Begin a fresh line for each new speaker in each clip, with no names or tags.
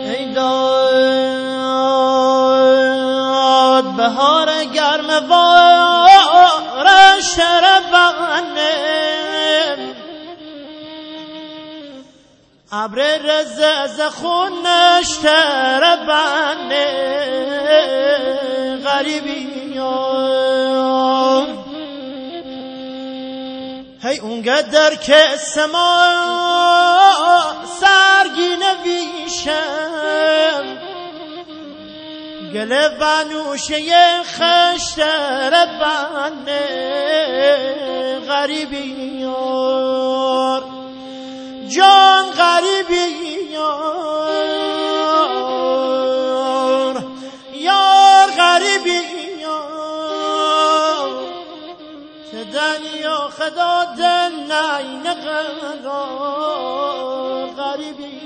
ای داد بهار گرم بارش ربانه ابر رز از خونش تربانه غریبیان هی اونقدر که سما سرگین ویشم گله بنوشه خشتر بنده غریبیان جان غریبیان یار غریبیان که دنیا خدا دل نین قرار غریبیان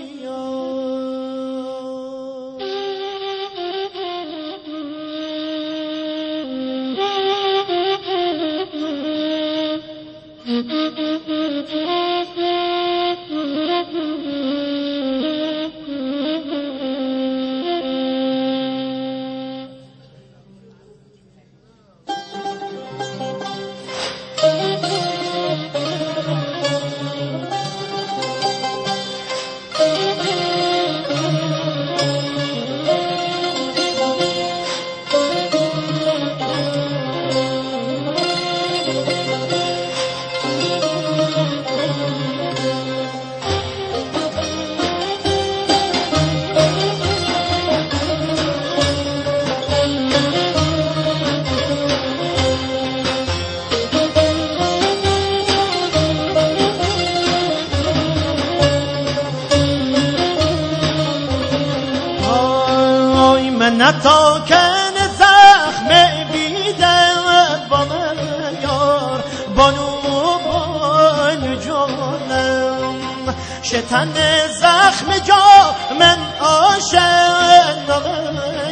نتا کن زخم بیدرد با من یار بانو بان جانم شتن زخم جا من عاشق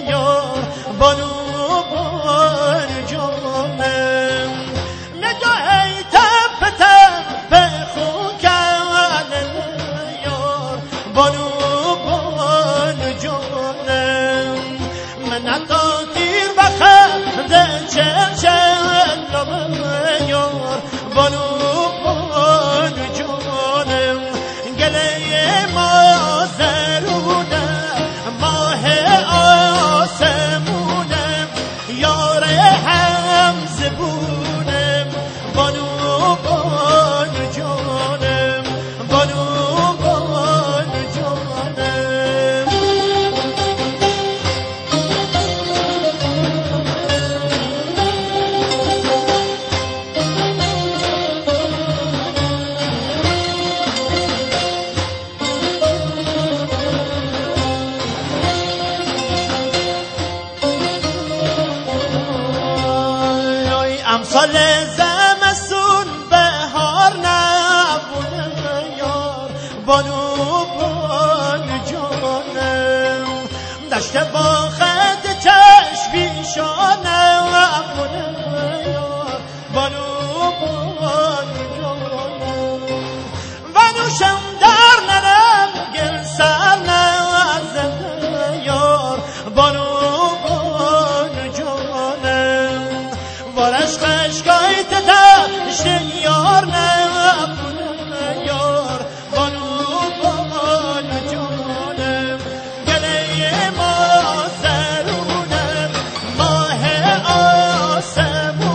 یار بانو بان جانم نگاهی تپ تپ خون کن یار بانو بان جانم نتا تیر بخنده چند یار بانو بان جانم گله ما زرونم ماه آسمونم یار هم زبونم بانو بان جانم بانو بان جانم امسال زمستون بهار نبونه یار بانو بان جانم دشت با خط چشمیشانم نبونه یار بانو بان جانم ونوشم در نرم گل سر نزده یار بانو بان جانم وارش قشقای تدشت یار نبونه یار بانو بان جانم گله ما زرونم ماه آسمون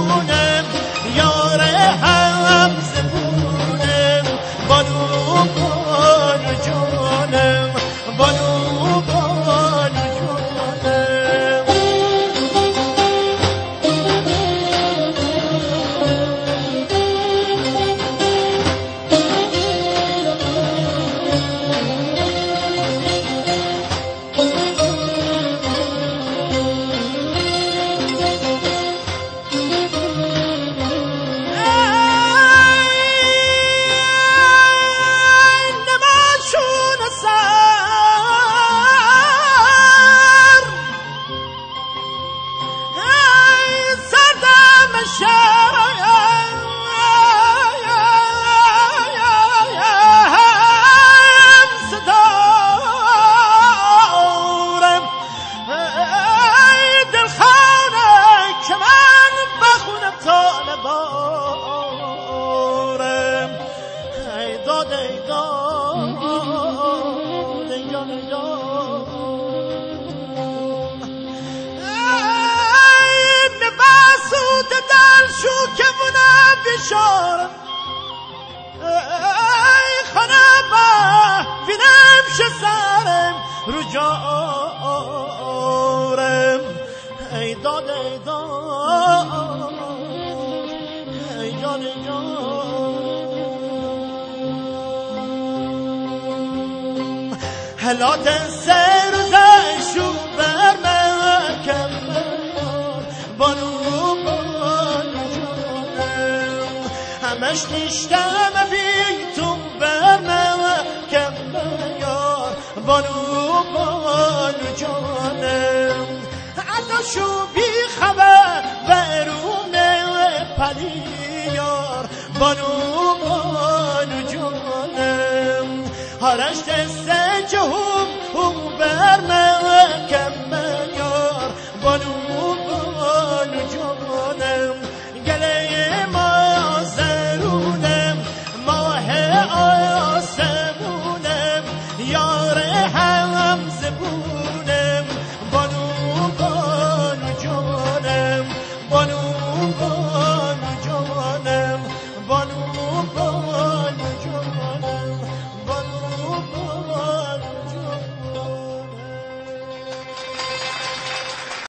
شو كمنا بشارة اي خنابة في نمش سارم رجارم ای داد ای داد ای جان ای جان هلات سر و زشو برمکم بانو بانو جانم همش نشتم بیتون برمکم یار بانو بانو جانم شو بی خبر برون پلی یار بانو بانو جانم هرشت سنجه هم